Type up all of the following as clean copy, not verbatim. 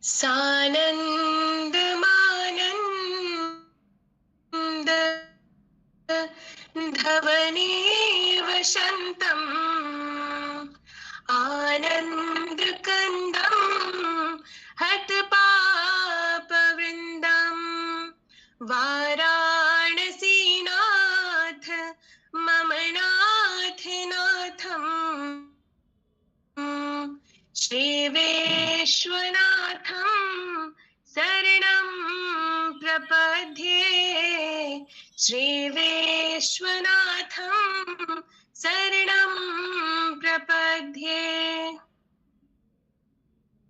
सानंद मानंद धवने वसंतम आनंद कंदम हत पाप वृंदम वाराणसीनाथ मम नाथ नाथम श्री विश्वनाथं शरणं प्रपद्ये श्री विश्वनाथं शरणं प्रपद्ये।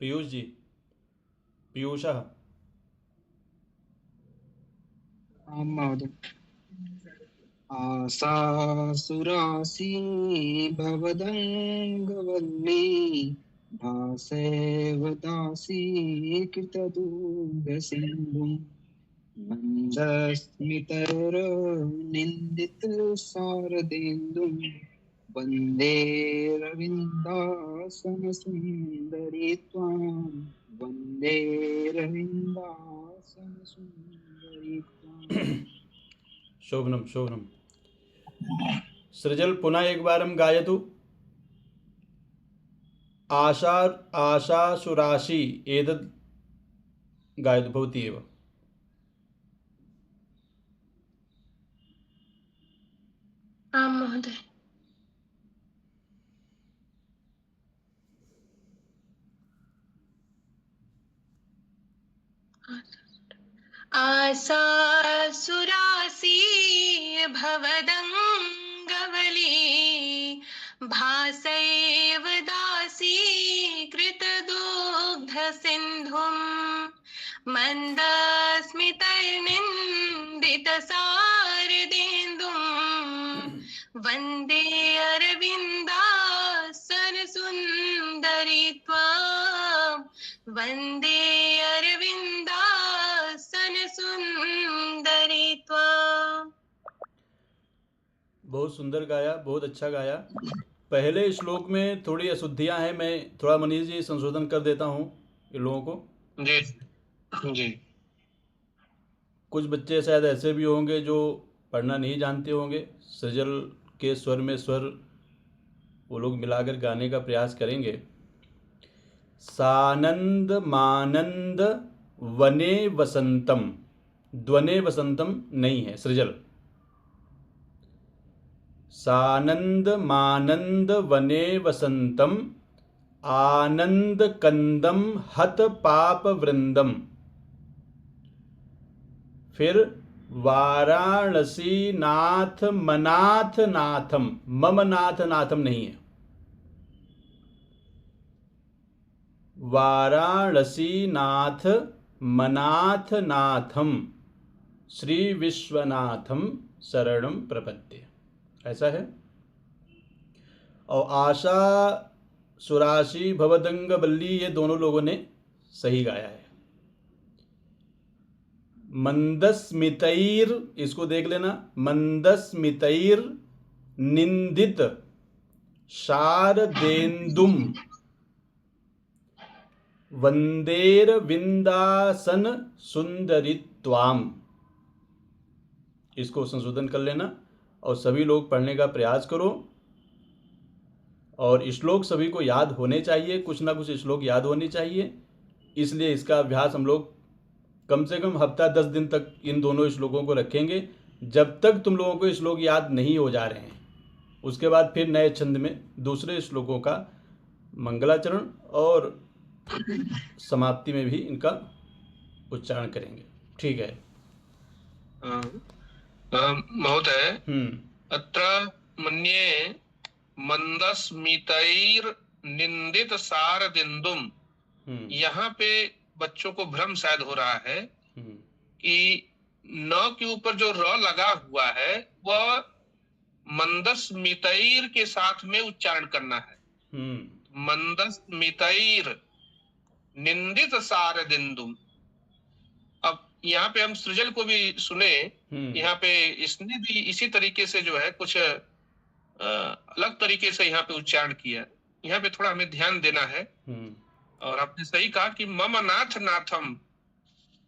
पीयूष जी, पीयूषः। आं महोदय। आशासुरासी भवदङ्गवल्ली भासेव दासी कृतदुर्गसिन्धुं मन्दस्मितैर्निन्दितशारदेन्दुं वन्दे रविन्दासनसुन्दरी त्वां वन्दे रविन्दासनसुन्दरी त्वाम्। शोभनम शोभनम। सृजल पुनः एक बार हम गायतु। आशा आशासुराशी एतद् गायतु भवती एव। आं महोदय। आशासुरासी भवदङ्गवली भासैव दासी कृतदुग्धसिन्धुं मन्दस्मितैर्निन्दितशारदेन्दुं वन्दे अरविन्दासनसुन्दरी त्वां वन्दे अरविन्दासनसुन्दरी त्वां। बहुत सुंदर गाया, बहुत अच्छा गाया। पहले श्लोक में थोड़ी अशुद्धियां हैं, मैं थोड़ा मनीष जी संशोधन कर देता हूँ इन लोगों को। जी जी। कुछ बच्चे शायद ऐसे भी होंगे जो पढ़ना नहीं जानते होंगे। सजल के स्वर में स्वर वो लोग मिलाकर गाने का प्रयास करेंगे। सानंद मानंद वने वसंतम, द्वने वसंतम नहीं है सृजल। सानंद मानंद वने वसंतम आनंद कंदम हत पाप वृंदम। फिर वाराणसी नाथ मनाथ नाथम, मम नाथ नाथम नहीं है। वाराणसी नाथ मनाथ नाथम श्री विश्वनाथम शरणम प्रपद्ये, ऐसा है। और आशा सुराशी भवदंग बल्ली, ये दोनों लोगों ने सही गाया है। मंदस्मितैर, इसको देख लेना, मंदस्मितैर निंदित शारदेन्दुम वंदेर विंदासन सुंदरित्वाम, इसको संशोधन कर लेना और सभी लोग पढ़ने का प्रयास करो। और श्लोक सभी को याद होने चाहिए, कुछ ना कुछ श्लोक याद होने चाहिए। इसलिए इसका अभ्यास हम लोग कम से कम हफ्ता 10 दिन तक इन दोनों श्लोकों को रखेंगे, जब तक तुम लोगों को श्लोक याद नहीं हो जा रहे हैं। उसके बाद फिर नए छंद में दूसरे श्लोकों का मंगलाचरण और समाप्ति में भी इनका उच्चारण करेंगे। ठीक है महोदय। अत्र मन्ये मंदस्मितैर निंदित शारदेन्दुम, यहाँ पे बच्चों को भ्रम शायद हो रहा है कि न के ऊपर जो र लगा हुआ है वह मंदस्मितैर के साथ में उच्चारण करना है। मंदस्मितैर निंदित शारदेन्दुम। अब यहाँ पे हम सृजल को भी सुने, यहाँ पे इसने भी इसी तरीके से जो है कुछ अलग तरीके से यहाँ पे उच्चारण किया। यहाँ पे थोड़ा हमें ध्यान देना है। और आपने सही कहा कि मम नाथ नाथम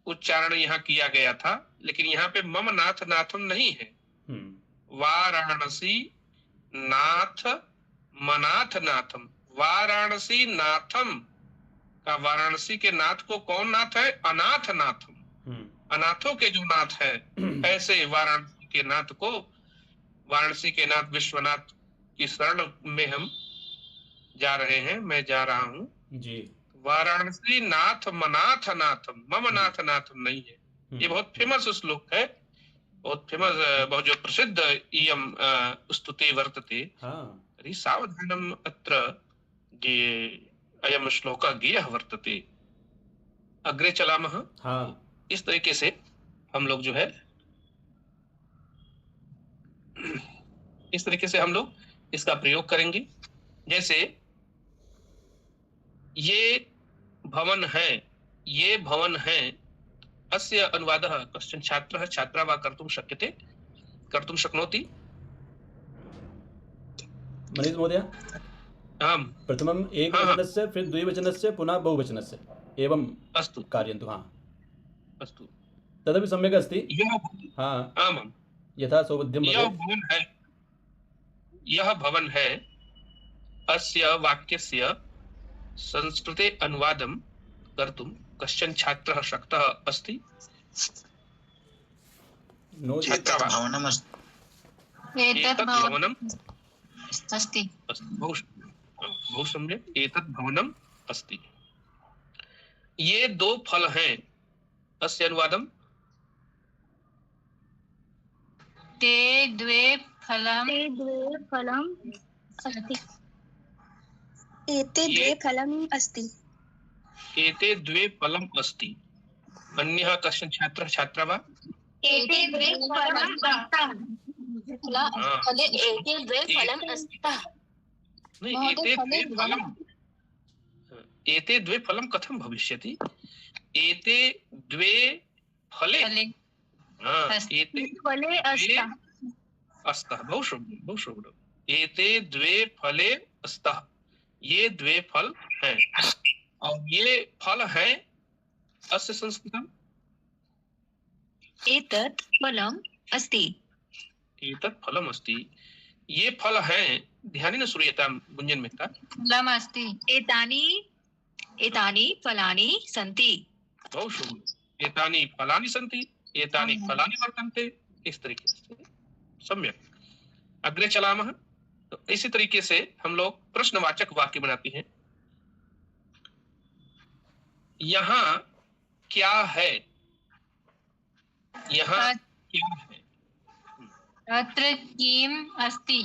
उच्चारण यहाँ किया गया था, लेकिन यहाँ पे मम नाथ नाथम नहीं है। वाराणसी नाथ मनाथ नाथम। वाराणसी नाथम का वाराणसी के नाथ को कौन नाथ है? अनाथ नाथम। अनाथों के जो नाथ है, ऐसे वाराणसी के नाथ को, वाराणसी के नाथ विश्वनाथ की शरण में हम जा रहे हैं, मैं जा रहा हूँ जी। वाराणसी नाथ मनाथ नाथम, मम नाथ नाथम नहीं है। ये बहुत फेमस श्लोक है, बहुत फेमस, बहुत जो प्रसिद्ध इयम स्तुति वर्तते। तर्हि सावधानम अत्र ये अयम श्लोक ज्ञेयः वर्तते। अग्रे चलामः। इस तरीके से हम लोग जो है, इस तरीके से हम लोग इसका प्रयोग करेंगे। जैसे ये भवन है, ये भवन है, अस्य अनुवादः कश्चन छात्रः छात्रा वा कर्तुं शक्यते, कर्तुं शक्नोति। मनीष महोदय, आम्, प्रथमम् एकवचनस्य, फिर द्विवचनस्य, पुनः बहुवचनस्य एवं अस्तु कार्यन्तु। अस्तु, तदपि सम्यक् अस्ति। आमां, यथा सौविध्यं यह भवन है, यह भवन है, अस्य वाक्यस्य संस्कृते अनुवादं कर्तुं कश्चन छात्रः शक्तः अस्ति। एतत् भवनम् अस्ति। बहु सम्यक्, एतत् भवनम् अस्ति। ये दो फल हैं, अस्य अनुवादं ते द्वे फलम् अस्ति। एते द्वे फलम् अस्ति। एते द्वे फलम् अस्ति। अन्यः कश्चन छात्रः छात्रा वा? एते द्वे फलम् स्तः। फले एते द्वे फलम् स्तः। नहीं, एते द्वे फलम्, एते द्वे फलम् कथं भविष्यति? एते द्वे फले, एते फले स्तः। अस्तः, बहु शुभं, बहु शुभम्। एते द्वे फले स्तः, ये द्वे फल हैं, और ये फल है अस्य संस्कृतम् एतत् फलम् अस्ति। एतत् फलम् अस्ति, ये फल हैं। ध्यानेन श्रूयतां गुञ्जन मेहता। फलम् अस्ति। एतानि फलानि सन्ति। बहु शुभम्। एतानि फलानि सन्ति, एतानि फलानि वर्तन्ते। इस तरीके से सम्यक। अग्रे चलामः। तो इसी तरीके से हम लोग प्रश्नवाचक वाक्य बनाते हैं। यहाँ क्या है? यहाँ क्या है? अत्र किम् अस्ति?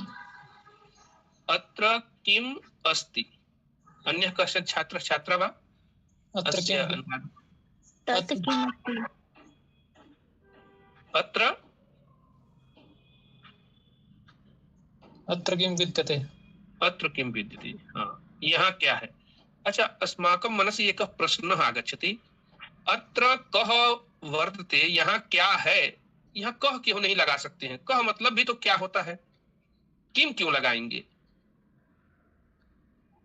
अत्र किम् अस्ति? अन्यः कश्चन छात्रः छात्रा वा? अस्य अनुवादः तत् किम् अस्ति? अत्र किं विद्यते? अत्र किं विद्यते? हाँ, यहाँ क्या है? अच्छा, अस्माकं मनसि एकः प्रश्नः आगच्छति, अत्र कः वर्तते, यहाँ क्या है? यहाँ कह क्यों नहीं लगा सकते हैं? कह मतलब भी तो क्या होता है, किम क्यों लगाएंगे?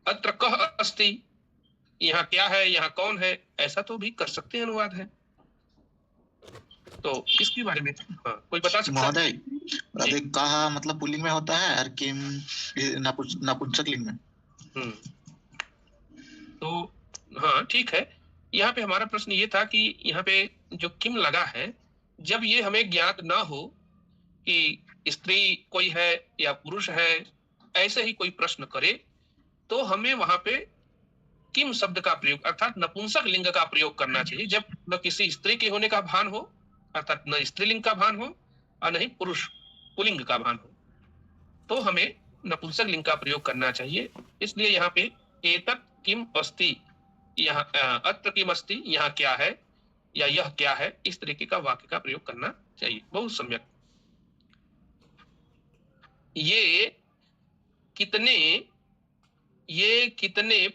अत्र कह अस्ति, यहाँ क्या है, यहाँ कौन है, ऐसा तो भी कर सकते हैं, अनुवाद है। तो इसके बारे में कोई बता सकता है? महोदय, कहा मतलब पुल्लिंग में होता है और किम नपुंसक लिंग में। तो हाँ, ठीक है। यहाँ पे हमारा प्रश्न ये था कि यहाँ पे जो किम लगा है, जब ये हमें ज्ञात ना हो कि स्त्री कोई है या पुरुष है, ऐसे ही कोई प्रश्न करे, तो हमें वहां पे किम शब्द का प्रयोग अर्थात नपुंसक लिंग का प्रयोग करना चाहिए। जब न किसी स्त्री के होने का भान हो, अर्थात न स्त्रीलिंग का भान हो और न ही पुरुष पुलिंग का भान हो, तो हमें नपुंसक लिंग का प्रयोग करना चाहिए। इसलिए यहाँ पे एतत् किम अस्ति, यहाँ अत्र किम अस्ति, यहाँ क्या है या यह क्या है, इस तरीके का वाक्य का प्रयोग करना चाहिए। बहुत सम्यक। ये कितने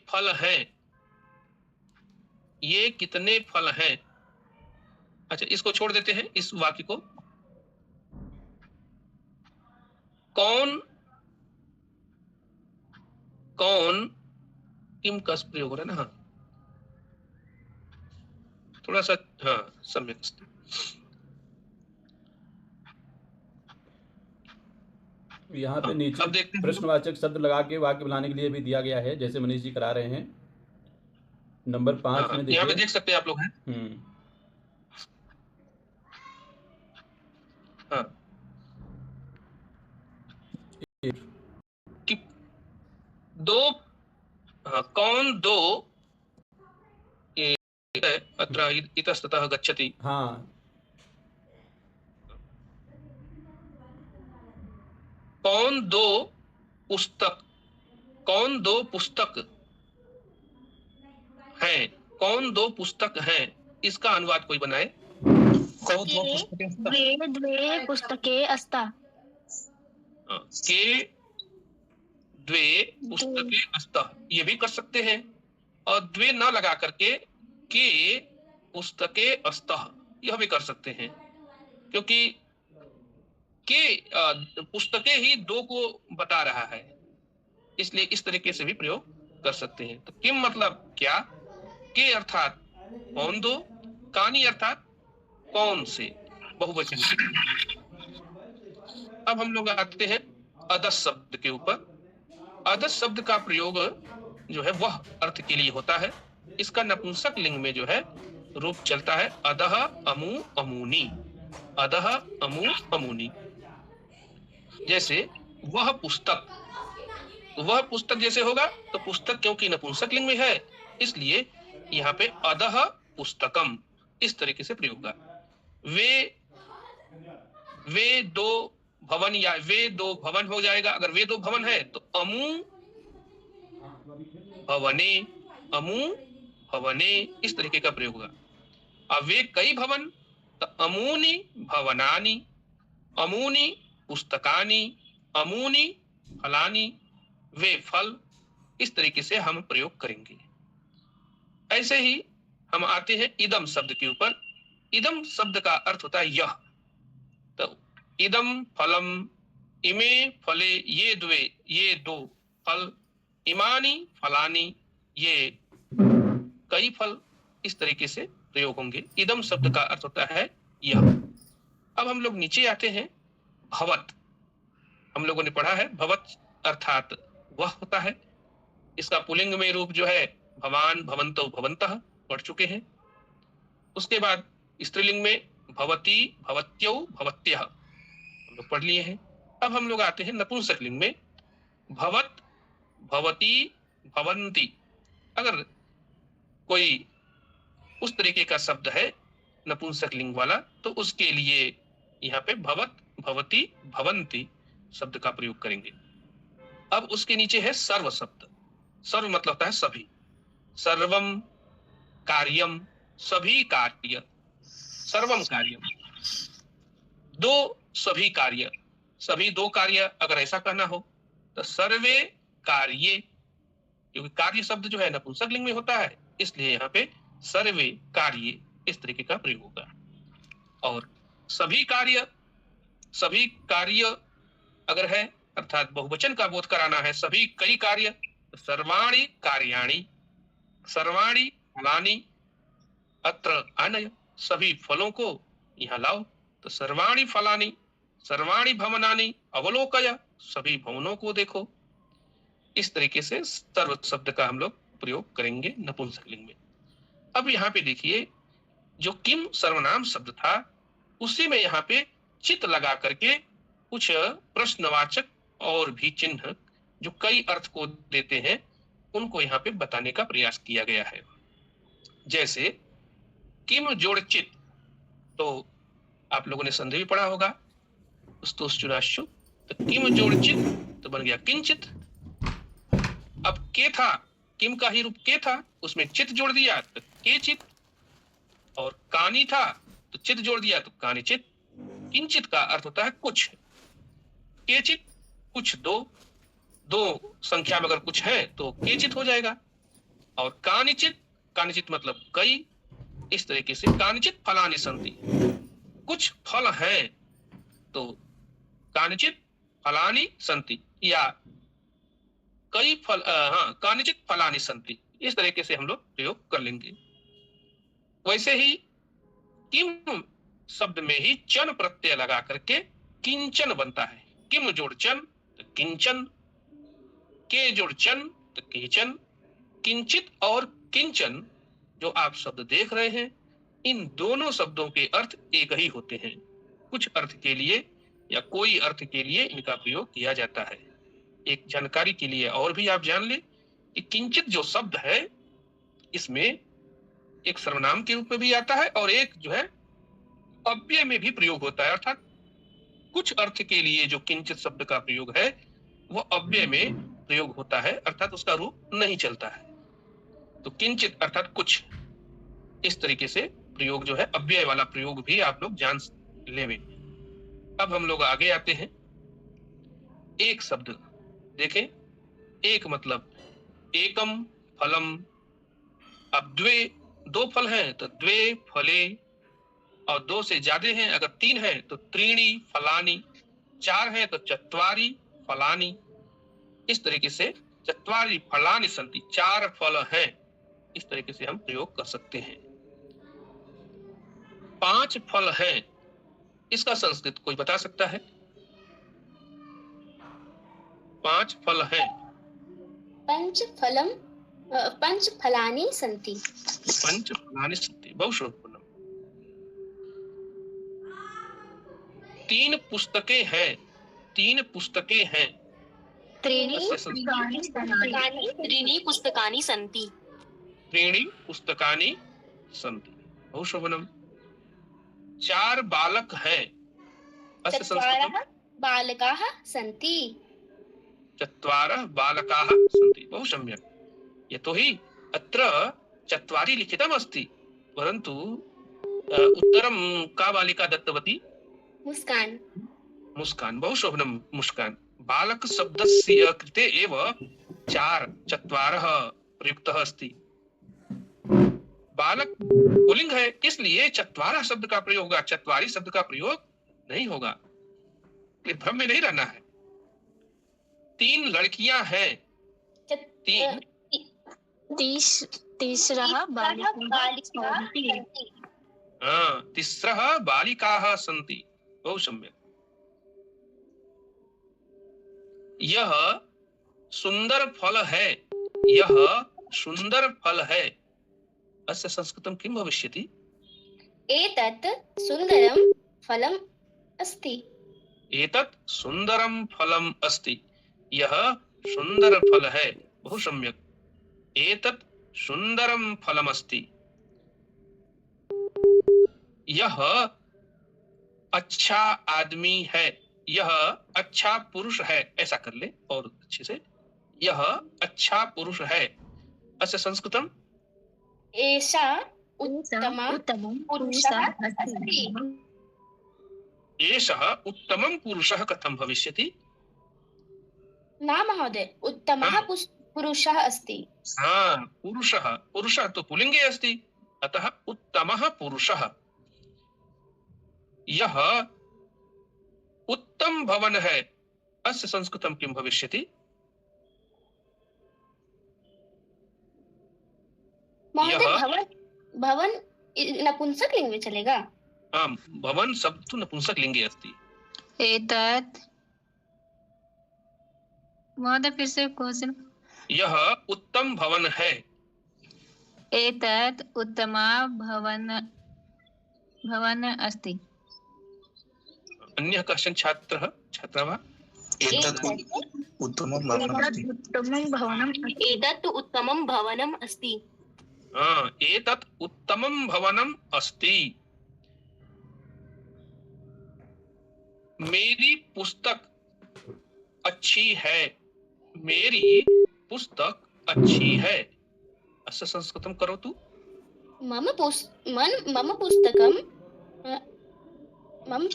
फल हैं? ये कितने फल हैं? अच्छा, इसको छोड़ देते हैं, इस वाक्य को। कौन किम का प्रयोग हो रहा है ना? हाँ, थोड़ा सा, हाँ सम्यक अस्ति। यहाँ पे हाँ, नीचे अब देखते हैं हम लोग। प्रश्नवाचक शब्द लगा के वाक्य बनाने के लिए भी दिया गया है, जैसे मनीष जी करा रहे हैं। नंबर 5 में यहाँ पे देखिए। देख सकते हैं आप लोग हैं। हाँ, कि दो, हाँ, कौन दो अत्र इतस्ततः गच्छति। हाँ, कौन दो पुस्तक, कौन दो पुस्तक हैं, कौन दो पुस्तक हैं, इसका अनुवाद कोई बनाए। कौन दो पुस्तकें स्तः। द्वे द्वे पुस्तके अस्ता। के द्वे पुस्तके अस्तः, ये भी कर सकते हैं। और द्वे न लगा करके के पुस्तके अस्तः, यह भी कर सकते हैं, क्योंकि के पुस्तकें ही दो को बता रहा है, इसलिए इस तरीके से भी प्रयोग कर सकते हैं। तो किम मतलब क्या, के अर्थात कौन दो, कानी अर्थात कौन से, बहुवचन से। अब हम लोग आते हैं अदस शब्द के ऊपर। अदस शब्द का प्रयोग जो है वह अर्थ के लिए होता है। इसका नपुंसक लिंग में जो है रूप चलता है अदह अमू अमूनी, अदह अमू अमूनी। जैसे वह पुस्तक, वह पुस्तक जैसे होगा तो पुस्तक क्योंकि नपुंसक लिंग में है, इसलिए यहाँ पे अदह पुस्तकम इस तरीके से प्रयोग होगा। वे दो भवन, या वे दो भवन हो जाएगा। अगर वे दो भवन है तो अमू भवने, अमू भवने इस तरीके का प्रयोग होगा। अब वे कई भवन तो अमूनी भवनानी, अमूनी पुस्तकानी, अमूनी फलानी, वे फल, इस तरीके से हम प्रयोग करेंगे। ऐसे ही हम आते हैं इदम शब्द के ऊपर। इदम शब्द का अर्थ होता है यह। तो इदम फलम, इमे फले, ये द्वे, ये दो फल, इमानी फलानी, ये कई फल, इस तरीके से प्रयोग होंगे। इदम शब्द का अर्थ होता है यह। अब हम लोग नीचे आते हैं भवत। हम लोगों ने पढ़ा है भवत अर्थात वह होता है। इसका पुल्लिंग में रूप जो है भवान, भवंतो, भवंतः पढ़ चुके हैं। उसके बाद स्त्रीलिंग में भवती, भवत्यौ, भवत्यः हम लोग पढ़ लिए हैं। अब हम लोग आते हैं नपुंसक लिंग में भवत, भवती, भवंती। अगर कोई उस तरीके का शब्द है नपुंसक लिंग वाला तो उसके लिए यहाँ पे भवत, भवती, भवंती शब्द का प्रयोग करेंगे। अब उसके नीचे है सर्व शब्द। सर्व मतलब होता है सभी, सर्वम कार्यम, सभी कार्य, सर्वम कार्यम, दो सभी कार्य, सभी दो कार्य। अगर ऐसा कहना हो तो सर्वे कार्ये, क्योंकि कार्य शब्द जो है नपुंसक लिंग में होता है, इसलिए यहाँ पे सर्वे कार्ये इस तरीके का प्रयोग होगा। और सभी कार्य, सभी कार्य अगर है अर्थात बहुवचन का बोध कराना है, सभी कई कार्य, तो सर्वाणि कार्याणि, सर्वाणि फलानि अत्र आनय, सभी फलों को यहाँ लाओ। तो सर्वाणि फलानि, सर्वाणि भवनानि अवलोकय, सभी भवनों को देखो। इस तरीके से सर्व शब्द का हम लोग प्रयोग करेंगे नपुंसक लिंग में। अब यहाँ पे देखिए जो किम सर्वनाम शब्द था उसी में यहाँ पे चित लगा करके कुछ प्रश्नवाचक और भी चिन्ह जो कई अर्थ को देते हैं उनको यहाँ पे बताने का प्रयास किया गया है। जैसे किम जोड़ चित, तो आप लोगों ने संधि भी पढ़ा होगा स्तोश्चुराश्चु, तो किम जोड़ चित तो बन गया किंचित। अब के था, किम का ही रूप के था, उसमें चित जोड़ दिया तो के चित, और कानी था तो चित जोड़ दिया तो कानी चित। किंचित का अर्थ होता है कुछ, के चित कुछ, दो, दो संख्या में अगर कुछ है तो के चित हो जाएगा। और कानिचित, कानिचित मतलब कई, इस तरीके से कानिचित फलानि सन्ति, कुछ फल है तो कानिचित फलानि सन्ति, या कई फल, हाँ कानिचित फलानि सन्ति, इस तरीके से हम लोग प्रयोग कर लेंगे। वैसे ही किम शब्द में ही चन प्रत्यय लगा करके किंचन बनता है। किम जोड़ चन तो किंचन, के जोड़ चन तो केचन। किंचित और किंचन जो आप शब्द देख रहे हैं, इन दोनों शब्दों के अर्थ एक ही होते हैं। कुछ अर्थ के लिए या कोई अर्थ के लिए इनका प्रयोग किया जाता है। एक जानकारी के लिए और भी आप जान ले कि किंचित जो शब्द है, इसमें एक सर्वनाम के रूप में भी आता है और एक जो है अव्यय में भी प्रयोग होता है। अर्थात कुछ अर्थ के लिए जो किंचित शब्द का प्रयोग है वो अव्यय में प्रयोग होता है, अर्थात उसका रूप नहीं चलता है। तो किंचित अर्थात कुछ, इस तरीके से प्रयोग जो है अव्यय वाला प्रयोग भी आप लोग जान लेंगे। अब हम लोग आगे आते हैं। एक शब्द देखें, एक मतलब एकम फलम। अब द्वे, दो फल हैं तो द्वे फले, और दो से ज्यादा हैं, अगर तीन हैं तो त्रीणी फलानी, चार हैं तो चत्वारी फलानी। इस तरीके से चत्वारी फलानी संति, चार फल हैं, इस तरीके से हम प्रयोग कर सकते हैं। पांच फल हैं, इसका संस्कृत कोई बता सकता है? पांच फल हैं। पंच फलानि सन्ति। पंच फलानि सन्ति, बहुश्रुतपूर्णम। तीन पुस्तकें हैं, तीन पुस्तकें हैं। त्रीणि पुस्तकानि सन्ति। त्रीणि पुस्तकानि सन्ति, बहुशोभनम। चार बालक हैं, अस्य संस्कृतम बालकाः सन्ति। चत्वारः बालकाः सन्ति, बहु सम्यक्। यतोहि अत्र चत्वारि लिखितम् अस्ति, परन्तु उत्तरं का बालिका दत्तवती? मुस्कान। मुस्कान, बहु शोभनम। मुस्कान। बालक शब्दस्य कृते एव चत्वारः प्रयुक्तः अस्ति। बालक पुल्लिंग है, इसलिए चत्वारः शब्द का प्रयोग होगा, चत्वारी शब्द का प्रयोग नहीं होगा। भ्रम में नहीं रहना है। तीन लड़कियां हैं, तीसरः तिस्रः बालिकाः सन्ति, बहु सम्यक्। यह सुंदर फल है, यह सुंदर फल है, अस्य संस्कृतं किं भविष्यति? एतत् सुन्दरं फलम् अस्ति। एतत् सुंदरं फलम् अस्ति, यह सुंदर फल है, बहु सम्यक्। एतत् सुंदरं फलम् अस्ति। यह अच्छा आदमी है, यह अच्छा पुरुष है, ऐसा कर ले और अच्छे से। यह अच्छा पुरुष है, अस्य संस्कृतम एषा उत्तमं पुरुषः अस्ति। एषः उत्तमं पुरुषः कथं भविष्यति? न महोदय, उत्तमः पुरुषः अस्ति। हाँ, पुरुषः, पुरुषः तो पुल्लिंगे अस्ति, अतः उत्तमः पुरुषः। यह उत्तम भवन है, अस्य संस्कृतं किं भविष्यति? महोदय, भवन नपुंसक लिंग में चलेगा? आम, भवन शब्द तो नपुंसक लिंगे अस्ति। एतत्, महोदय फिर से क्वेश्चन। यह उत्तम भवन है। एतत् उत्तमा भवन अस्ति। अन्यः कश्चन छात्रः, छात्रः वा? एतत् उत्तमं भवनम् अस्ति। एतत् उत्तमं भवनम् अस्ति। मेरी पुस्तक अच्छी है, मेरी पुस्तक अच्छी है, अस्य संस्कृतं करोतु। मम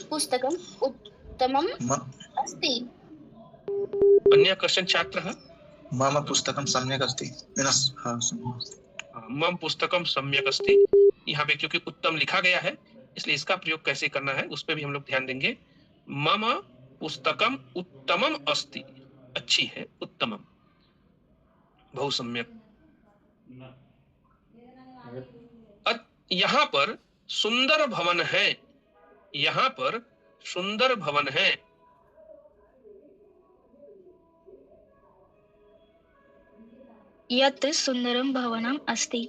पुस्तकम् उत्तमम् अस्ति। अन्य कश्चन छात्रः? मम पुस्तकं सम्यक् अस्ति। मम पुस्तकं सम्यक् अस्ति। यहाँ पे क्योंकि उत्तम लिखा गया है, इसलिए इसका प्रयोग कैसे करना है उस पर भी हम लोग ध्यान देंगे। मम पुस्तकम उत्तमम अस्ति, अच्छी है, उत्तमम, बहु सम्यक। यहाँ पर सुंदर भवन है, यहाँ पर सुंदर भवन है। यत् सुंदरम भवनम अस्ति।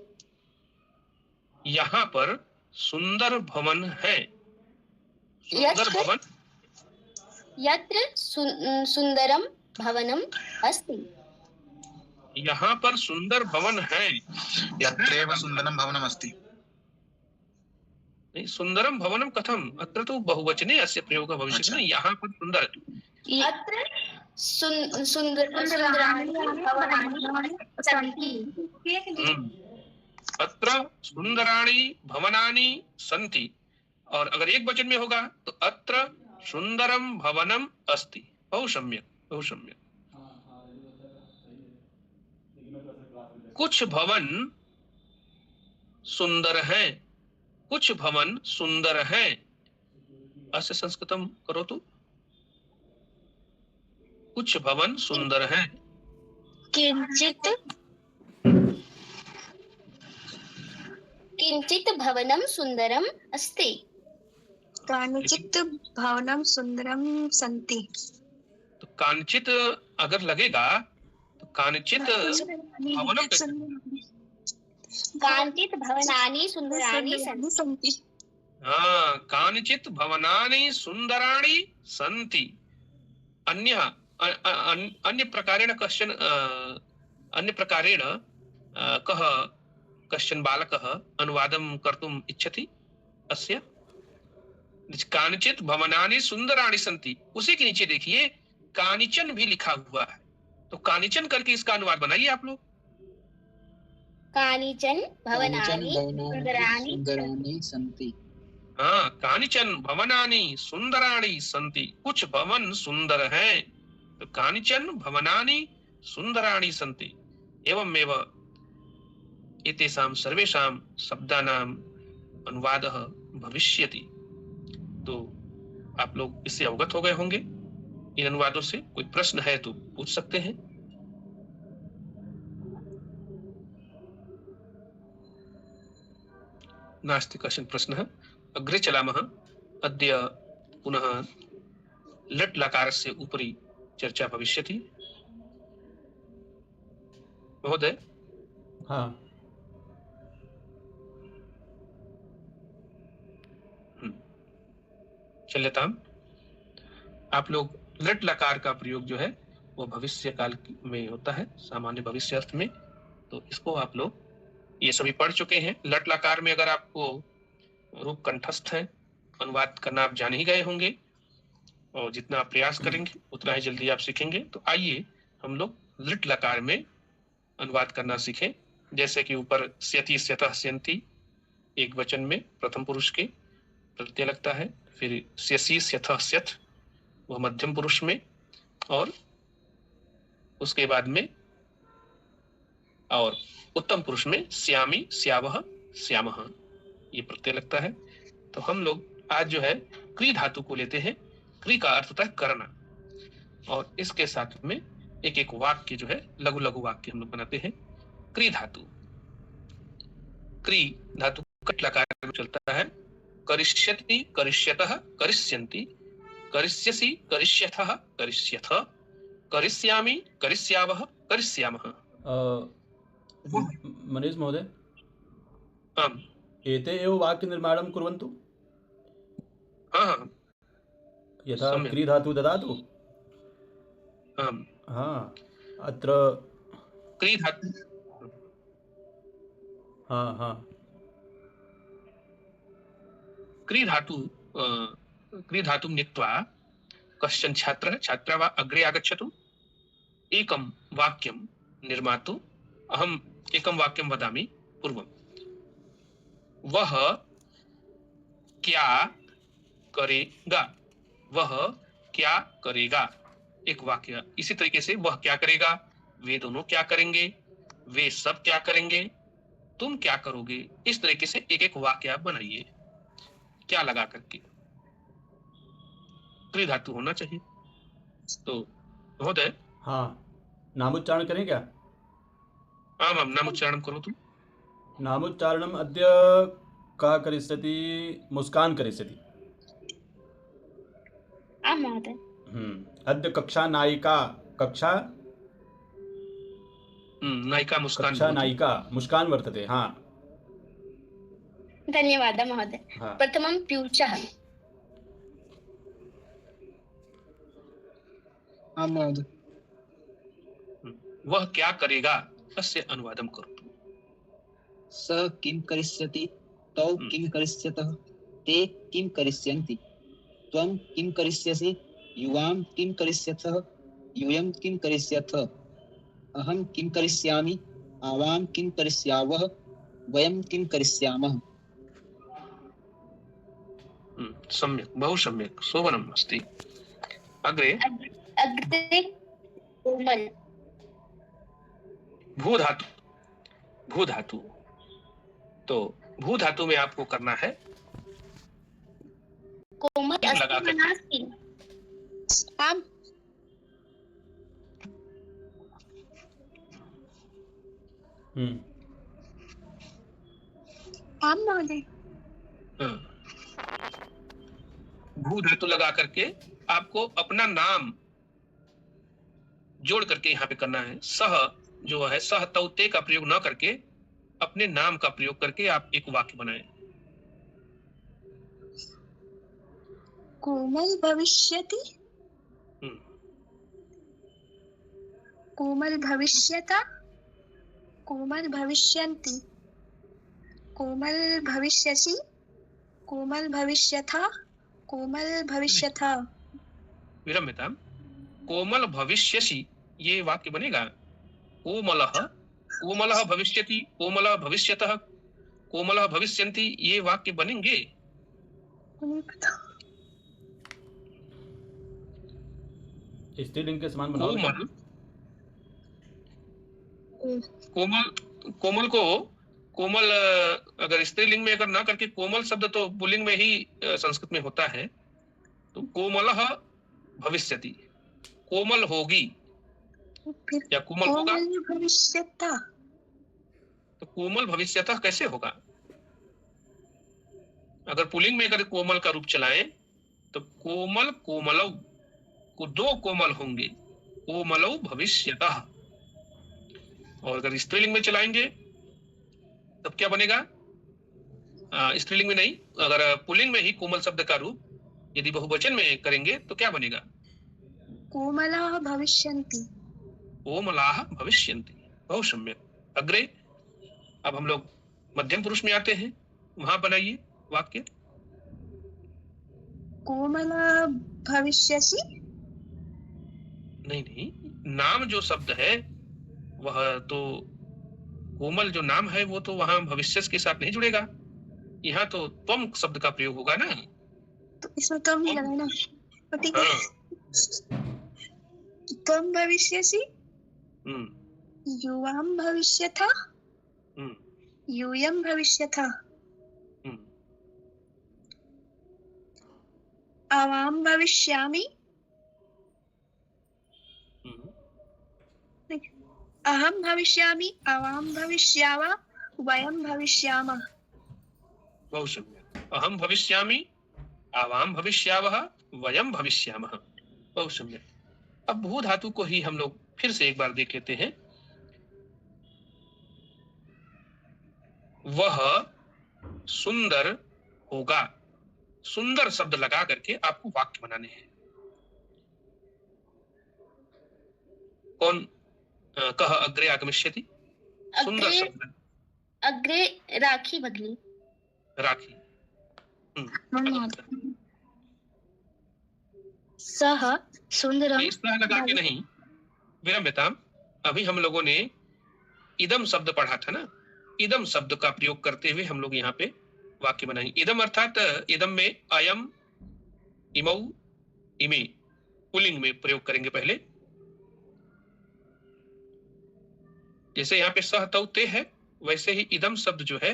यहाँ पर सुंदर भवन है। सुंदर भवन, यत्र सुंदरम भवनम अस्ति। यहाँ पर सुंदर भवन है। यत्रैव सुन्दरं भवनम् अस्ति। नहीं, सुंदरम भवनम कथम, अत्र तो बहुवचने अस्य प्रयोगः भविष्यति न। यहाँ पर सुंदर, यत्र सुंदराणि भवनानि सन्ति। अत्र सुंदराणि भवनानि सन्ति। और अगर एक वचन में होगा तो अत्र सुंदरम भवनम अस्ति। बहु सम्यक, बहु सम्यक। कुछ भवन सुंदर हैं, कुछ भवन सुंदर हैं। अस्य संस्कृतम करोतु। कुछ भवन सुंदर हैं। किंचित भवनम सुंदरम अस्ति। कानिचित् भवनं सुंदरं सन्ति। तो कांचित अगर लगेगा तो कांचित भवनम, कांचित भवनानि सुंदराणि सन्ति। हाँ, कानिचित भवनानि सुंदराणि सन्ति। अन्य प्रकारेण कश्चन अन्य प्रकारेण कः कश्चन बालकः अनुवादं कर्तुम् इच्छति अस्य। कानिचित भवनानि सुंदराणि सन्ति, उसी के नीचे देखिए कानिचन भी लिखा हुआ है। तो कानिचन करके इसका अनुवाद बनाइए आप लोग। कानिचन भवनानि सुन्दराणि सन्ति। हाँ, कानिचन भवनानि सुंदराणि सन्ति। कुछ भवन सुंदर हैं। तो कानिचन भवनानि सुंदराणि सन्ति। एवमेव एतेषां सर्वेषां शब्दानां अनुवादः भविष्यति। तो आप लोग इससे अवगत हो गए होंगे। इन अनुवादों से कोई प्रश्न है तो पूछ सकते हैं। नास्ति कश्चन प्रश्नः। अग्रे चलामः। अद्य पुनः लट् लकारस्य उपरि चर्चा भविष्यति। महोदय। हाँ, चल्यताम। आप लोग लट् लकार का प्रयोग जो है वो भविष्य काल में होता है, सामान्य भविष्य अर्थ में। तो इसको आप लोग ये सभी पढ़ चुके हैं। लट् लकार में अगर आपको रूप कंठस्थ है, अनुवाद करना आप जान ही गए होंगे, और जितना आप प्रयास करेंगे उतना ही जल्दी आप सीखेंगे। तो आइए हम लोग लट् लकार में अनुवाद करना सीखें। जैसे कि ऊपर स्यति स्यतः स्यन्ति एक वचन में प्रथम पुरुष के प्रत्यय लगता है, फिर स्यसि स्यथः स्यथ वह मध्यम पुरुष में, और उसके बाद में और उत्तम पुरुष में श्यामी श्यावः श्यामः ये प्रत्यय लगता है। तो हम लोग आज जो है क्री धातु को लेते हैं। क्री का अर्थ होता है करना, और इसके साथ में एक एक वाक्य जो है लघु लघु वाक्य हम लोग बनाते हैं। क्री धातु, क्री धातु कट लकार में चलता है। करिष्यति करिष्यतः करिष्यन्ति, करिष्यसि करिष्यथः करिष्यथ, करिष्यामि करिष्यावः करिष्यामः। मनीष महोदय, आम्। एते एव वाक्य निर्माणं कुर्वन्तु। हाँ, यथा सम्यक्। क्री धातु ददातु। आम्। हाँ, अत्र क्री धातु, हाँ हाँ, क्री धातुं नीत्वा कश्चन छात्रः छात्रा वा अग्रे आगच्छतु। एकं वाक्यं निर्मातु। अहम् एकं वाक्यं वदामि पूर्वं। वह क्या करेगा, वह क्या करेगा, एक वाक्य। इसी तरीके से वह क्या करेगा, वे दोनों क्या करेंगे, वे सब क्या करेंगे, तुम क्या करोगे। इस तरीके से एक एक वाक्य आप बनाइए, क्या लगा करके। क्री धातु होना चाहिए। तो महोदय, हाँ, नामोच्चारण करें क्या? आम् आम्, नामोच्चारणं करोतु। नामोच्चारणम् अद्य का करिष्यति, मुस्कान करिष्यति। आम् महोदय। अद्य कक्षा नायिका, कक्षा नायिका मुस्कान कक्षा भवति। नायिका मुस्कान वर्तते। हाँ धन्यवादः महोदय। हाँ। प्रथमं पीयूषः। आम् महोदय। वह क्या करेगा, अस्य अनुवादं करोतु। सः किं करिष्यति, तौ किं करिष्यतः, ते किं करिष्यन्ति, त्वं किं करिष्यसि, युवां किं करिष्यथः, यूयं किं करिष्यथ, अहं किं करिष्यामि, आवां किं करिष्यावः, वयं किं करिष्यामः। सम्यक्, बहु सम्यक्, शोभनम् अस्ति। अग्रे अग्रे कोमल। भू धातु। भू धातु, तो भू धातु में आपको करना है कोमल लगा अस्ति कर। नास्ति। आम् आम् महोदय। भू धातु लगा करके आपको अपना नाम जोड़ करके यहाँ पे करना है। सह जो है, सह तौते का प्रयोग न करके अपने नाम का प्रयोग करके आप एक वाक्य बनाएं। कोमल भविष्यति, कोमल भविष्यता, कोमल भविष्यन्ति, कोमल भविष्यसि, कोमल भविष्यथा, कोमल भविष्यथा। विरम्यतां। कोमल भविष्यसि, ये वाक्य बनेगा। कोमलः, कोमलः भविष्यति, कोमलः भविष्यतः, कोमलः भविष्यन्ति, ये वाक्य बनेंगे। स्त्रीलिंग के समान बनाओ। कोमल, कोमल, कोमल को कोमल अगर स्त्रीलिंग में अगर ना करके कोमल शब्द तो पुल्लिंग में ही संस्कृत में होता है, तो कोमलः भविष्यति, कोमल होगी या कोमल होगा। कोमल भविष्यता, तो कोमल भविष्यतः कैसे होगा? अगर पुल्लिंग में अगर कोमल का रूप चलाएं तो कोमल कोमलौ को दो कोमल होंगे, कोमलौ भविष्यतः। और अगर स्त्रीलिंग में चलाएंगे तब क्या बनेगा? स्त्रीलिंग में नहीं, अगर पुल्लिंग में ही कोमल शब्द का रूप यदि बहुवचन में करेंगे तो क्या बनेगा? कोमलाः भविष्यन्ति, कोमलाः भविष्यन्ति। बहुत सम्यक। अग्रे अब हम लोग मध्यम पुरुष में आते हैं, वहां बनाइए वाक्य। कोमला भविष्यसि। नहीं नहीं, नाम जो शब्द है वह तो कोमल जो नाम है वो तो वहां भविष्य के साथ नहीं जुड़ेगा। यहाँ तो त्वम शब्द का प्रयोग होगा ना। तो इसमें तुम ही लगाना। तो ठीक है। त्वं भविष्यसि, युवां भविष्यथा, यूयं भविष्यथा, आवां भविष्यामि, अहं भविष्यामि, आवां भविष्यावः, वयं भविष्यामः। बहुत सम्यक। अहम भविष्यामि, आवाम भविष्यावः, वयम भविष्यामः। बहुत सम्यक। अब भू धातु को ही हम लोग फिर से एक बार देख लेते हैं। वह सुंदर होगा। सुंदर शब्द लगा करके आपको वाक्य बनाने हैं। कौन कह अग्रे आगमिष्यति? सुंदर शब्द। अग्रे राखी बदली। राखी। सह सुंदरम। सह लगा के नहीं, विरम्यताम। अभी हम लोगों ने इदम शब्द पढ़ा था ना, इदम शब्द का प्रयोग करते हुए हम लोग यहाँ पे वाक्य बनाएंगे। इदम अर्थात इदम में अयम, इमौ, इमे पुल्लिंग में प्रयोग करेंगे पहले। जैसे यहाँ पे सह तौ ते है, वैसे ही इदम शब्द जो है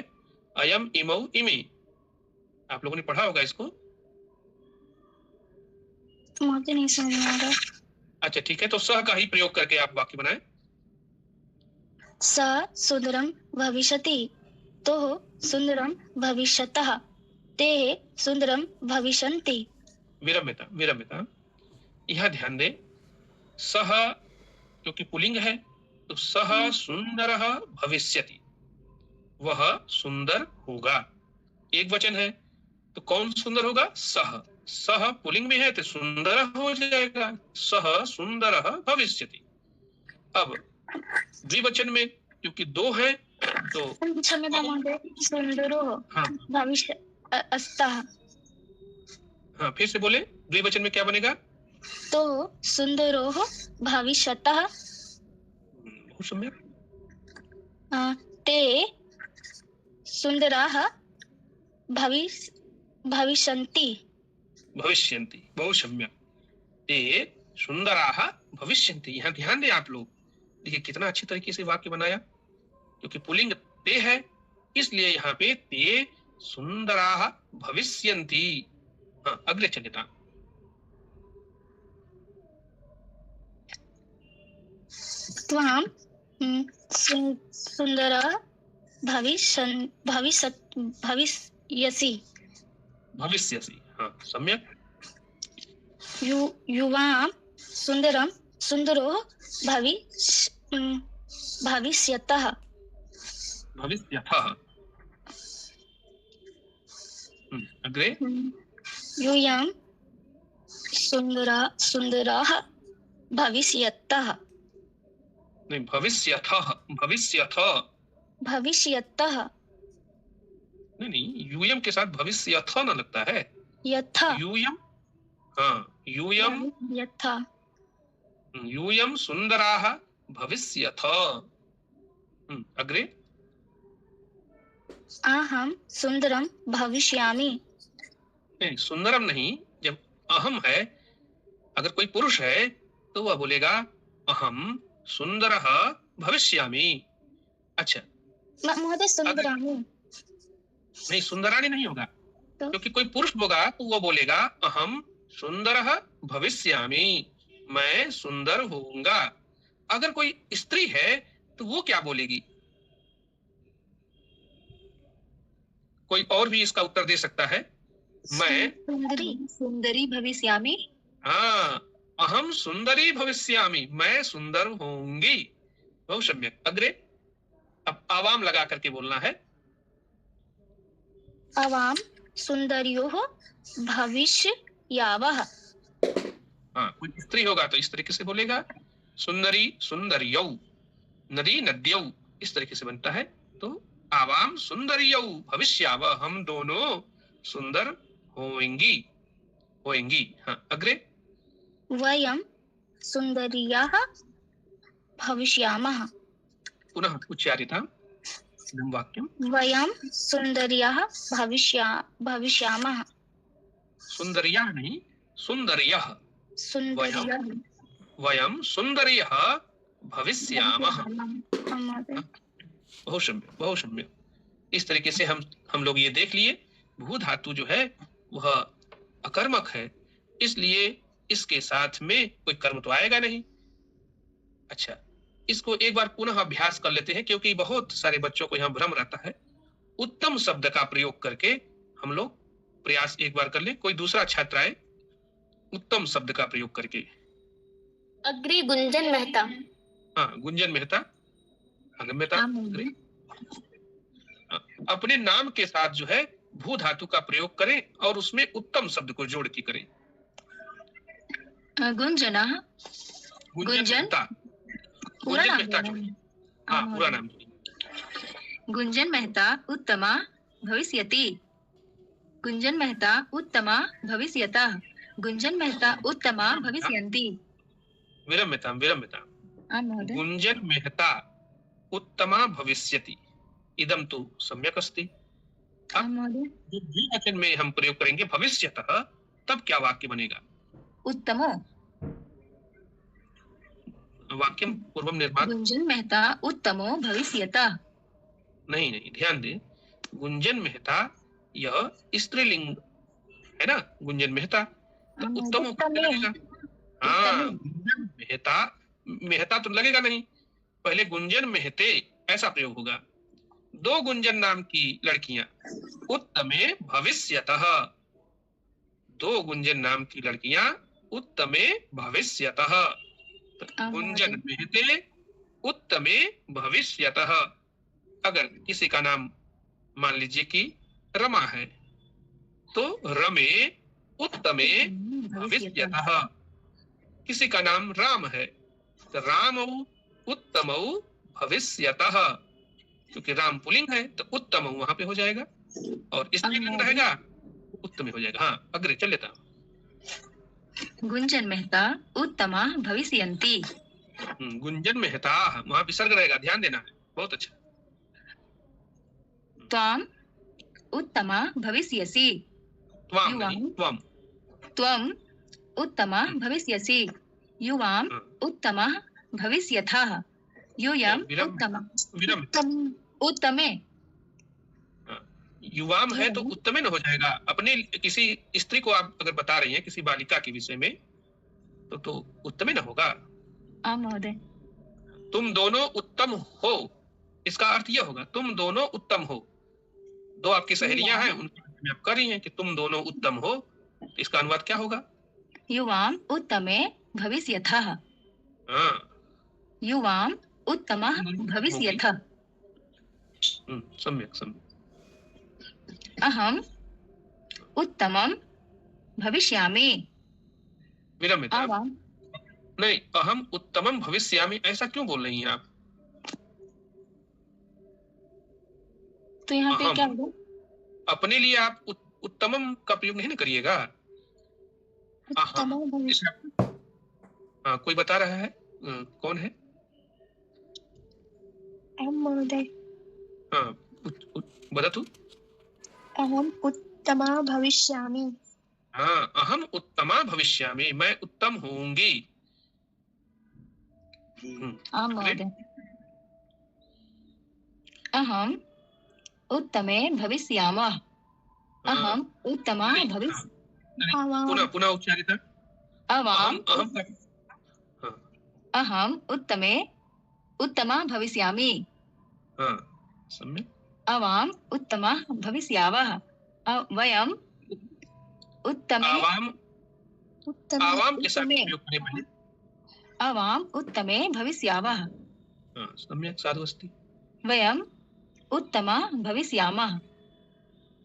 अयम, इमौ, इमे, आप लोगों ने पढ़ा होगा इसको। मुझे नहीं समझ में आ रहा। अच्छा ठीक है, तो सह का ही प्रयोग करके आप वाक्य बनाएं। स सुंदरम भविष्यति, तोः सुंदरम भविष्यतः ते सुंदरम भविष्यन्ति। विरम्यता यह ध्यान दे, सह क्योंकि पुल्लिंग है तो सह सुंदरः भविष्यति, वह सुंदर होगा। एक वचन है तो कौन सुंदर होगा? सह। सह पुल्लिंग में है तो सुंदर हो जाएगा, सह सुंदरः भविष्यति। अब द्विवचन में क्योंकि दो है तो क्षम्यतां महोदय, सुंदरो हाँ भविष्य अस्तः। हाँ फिर से बोले, द्विवचन में क्या बनेगा? तो सुंदरो भविष्यतः बहुत सम्यक। ते सुंदराः भविष्यन्ति। बहुत सम्यक। ते सुंदराः भविष्यन्ति। यहाँ ध्यान दें आप लोग, देखिए कितना अच्छी तरीके से वाक्य बनाया। क्योंकि पुल्लिंग ते है इसलिए यहाँ पे ते सुंदराः भविष्यन्ति। हाँ अगले चलिए। त्वां सुंदरः भविष्यसि। हाँ सम्यक। युवां सुंदरो भविष्यतः। अग्रे। यूयं सुंदराः भविष्यतः। नहीं, भविष्यतः। नहीं, यूयम के साथ भविष्यथ ना लगता है। यथा। यूयम, हाँ यूयम यथा। यूयम सुंदराः भविष्यथ। अग्रे। अहं सुंदरम भविष्यामि। नहीं, सुंदरम नहीं, जब अहम है, अगर कोई पुरुष है तो वह बोलेगा अहम सुंदरः भविष्यामि। अच्छा महोदय सुंदराणि नहीं, सुंदराणी नहीं होगा तो? क्योंकि कोई पुरुष होगा तो वो बोलेगा अहम सुंदरः भविष्यामि, मैं सुंदर होऊंगा। अगर कोई स्त्री है तो वो क्या बोलेगी? कोई और भी इसका उत्तर दे सकता है। मैं सुंदरी भविष्यामि। हाँ, अहम सुंदरी भविष्यामि, मैं सुंदर होंगी। बहुत सम्यक। अग्रे। अब आवाम लगा करके बोलना है। आवाम सुंदर्योः भविष्यावः। हाँ, कोई स्त्री होगा तो इस तरीके से बोलेगा, सुंदरी सुंदर्यौ, नदी नद्यौ, इस तरीके से बनता है। तो आवाम सुंदर्यौ भविष्यावः, हम दोनों सुंदर होंगी। हाँ अग्रे। वयं सुंदर्याः भविष्यामः। पुनः उच्चारिता वाक्यम। वयं सुंदर्याः भविष्यामः। सुंदर्याः नहीं, सुंदर्यः। सुंदर्याः। वयं सुंदर्यः भविष्यामः। बहुत सम्यक। इस तरीके से हम लोग ये देख लिए, भू धातु जो है वह अकर्मक है, इसलिए इसके साथ में कोई कर्म तो आएगा नहीं। अच्छा, इसको एक बार पुनः अभ्यास कर लेते हैं, क्योंकि बहुत सारे बच्चों को यहाँ भ्रम रहता है। उत्तम शब्द का प्रयोग करके हम लोग प्रयास एक बार कर ले। कोई दूसरा छात्र आए, उत्तम शब्द का प्रयोग करके। अग्रे गुंजन मेहता। हाँ, गुंजन मेहता। अपने नाम के साथ जो है भू धातु का प्रयोग करें और उसमें उत्तम शब्द को जोड़ के करें। गुंजना। गुंजन पूरा नाम जोड़िए। हाँ, पूरा नाम जोड़िए। गुंजन मेहता उत्तमा भविष्यति। गुंजन मेहता उत्तमा भविष्यतः। गुंजन मेहता उत्तमा भविष्यन्ति। विरम्यतां। गुंजन मेहता उत्तमा भविष्यति, इदम तो सम्यक अस्ति। द्विवचन में हम प्रयोग करेंगे भविष्यतः, तब क्या वाक्य बनेगा? उत्तमो। वाक्यम पूर्वम निर्माण। गुंजन मेहता उत्तमो भविष्यतः। नहीं, ध्यान दें, गुंजन मेहता यह स्त्रीलिंग है ना, गुंजन मेहता, तो उत्तमो लगेगा। हाँ, गुंजन मेहता तो लगेगा नहीं, पहले गुंजन मेहते ऐसा प्रयोग होगा। दो गुंजन नाम की लड़कियां उत्तमे भविष्यतः, दो गुंजन नाम की लड़कियां उत्तमे भविष्यतः, गुंजन मेहते उत्तमे भविष्यतः। अगर किसी का नाम मान लीजिए कि रमा है तो रमे उत्तमे भविष्यतः, किसी का नाम राम है तो रामौ उत्तमौ भविष्यतः, क्योंकि राम पुल्लिंग है तो उत्तम वहां पे हो जाएगा और स्त्रीलिंग रहेगा उत्तम हो जाएगा। हाँ अग्रे चल लेता हूँ। गुंजन मेहता उत्तमा भविष्यन्ति। गुंजन मेहता वहां विसर्ग रहेगा, ध्यान देना है, बहुत अच्छा। त्वाम उत्तमा भविष्यसि। त्वाम नहीं, त्वम। त्वम उत्तमा भविष्यसि। युवाम उत्तमा भविष्यथः। यूयम उत्तमे। युवाम है तो उत्तमे न हो जाएगा। अपने किसी स्त्री को आप अगर बता रही हैं किसी बालिका के विषय में तो उत्तमे न होगा। महोदय। तुम दोनों उत्तम हो, इसका अर्थ यह होगा तुम दोनों उत्तम हो। दो आपकी सहेलियां हैं, उनके बारे में आप कर रही हैं कि तुम दोनों उत्तम हो, इसका अनुवाद क्या होगा? युवाम उत्तमे भविष्यथः। युवाम उत्तमः भविष्यथः। सम्यक सम्यक। अहम उत्तमं भविष्यामि। विरमिता नहीं, अहम उत्तमम भविष्यामि ऐसा क्यों बोल रही हैं आप? तो यहाँ पे क्या होगा? अपने लिए आप उत्तमम का प्रयोग नहीं करिएगा। कोई बता रहा है? कौन है? महोदय। हाँ बता तू। अहम उत्तमा भविष्यामि। हाँ अहम उत्तमा भविष्यामि, मैं उत्तम होंगी। महोदय। अहम उत्तमे भविष्यामः। अहम उत्तमा पुनः उच्चारित। अहम उत्तमे उत्तमा भविष्यामि। अवाम उत्तमा भविष्यावः। वयम उत्तमे आवाम के साथ प्रयोग करें पहले। अवाम उत्तमे भविष्यावः। सम्यक् साधु अस्ति। वयम उत्तमा भविष्यामः।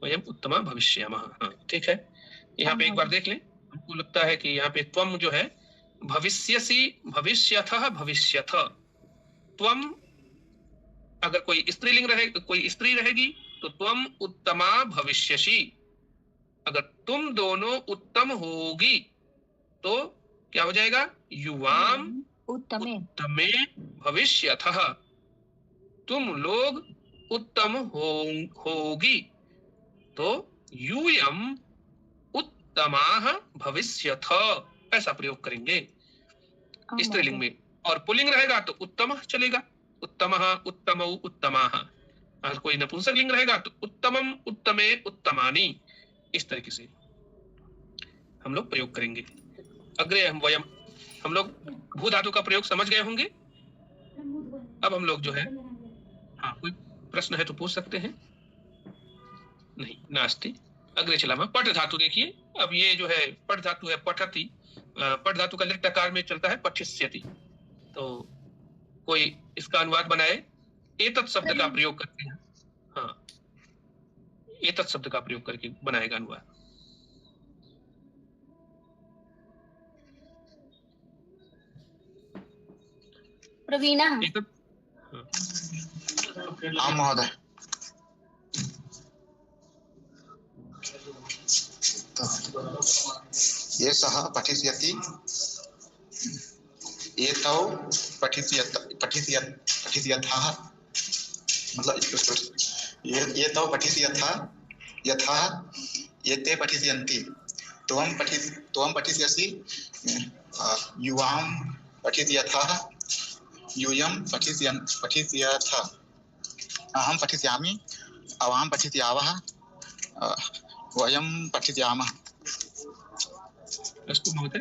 वयम उत्तमा भविष्यामः। ठीक है, यहाँ पे एक बार देख लें। हमको लगता है कि यहाँ पे त्वम जो है भविष्यसि भविष्यथः भविष्यथ। त्वम अगर कोई स्त्रीलिंग रहे, कोई स्त्री रहेगी तो त्वम उत्तमा भविष्यसि। अगर तुम दोनों उत्तम होगी तो क्या हो जाएगा? युवाम उत्तमे भविष्यथः। तुम लोग उत्तम होगी तो यूयम उत्तमाः भविष्यथ, ऐसा प्रयोग करेंगे स्त्रीलिंग में। और पुल्लिंग रहेगा तो उत्तमः चलेगा, उत्तमः उत्तमौ उत्तमाः। अगर कोई नपुंसक लिंग रहेगा तो उत्तमम उत्तमे उत्तमानि। इस तरीके से हम लोग प्रयोग करेंगे। अग्रे हम लोग भू धातु का प्रयोग समझ गए होंगे। अब हम लोग जो है, हाँ कोई प्रश्न है तो पूछ सकते हैं। नहीं नास्ति। अग्रे चला मैं पठ धातु देखिए। अब ये जो है पठ धातु है पठति। पठ धातु का लिट आकार में चलता है पठिष्यति। तो कोई इसका अनुवाद बनाए। एतत् शब्द का प्रयोग करते हैं। हाँ एतत् शब्द का प्रयोग करके बनाएगा अनुवाद। प्रवीणा। हाँ महोदय। ये सह पठिष्यति, एतौ पठिष्यथः, मतलब एतौ पठिष्यथः यथा एते पठिष्यन्ति। त्वं पठिष्यसि, युवां पठिष्यथः, यूयं पठिष्यथ। अहं पठिष्यामि, अवां पठिष्यावः, वयं पठिष्यामः। अस्तु महोदय,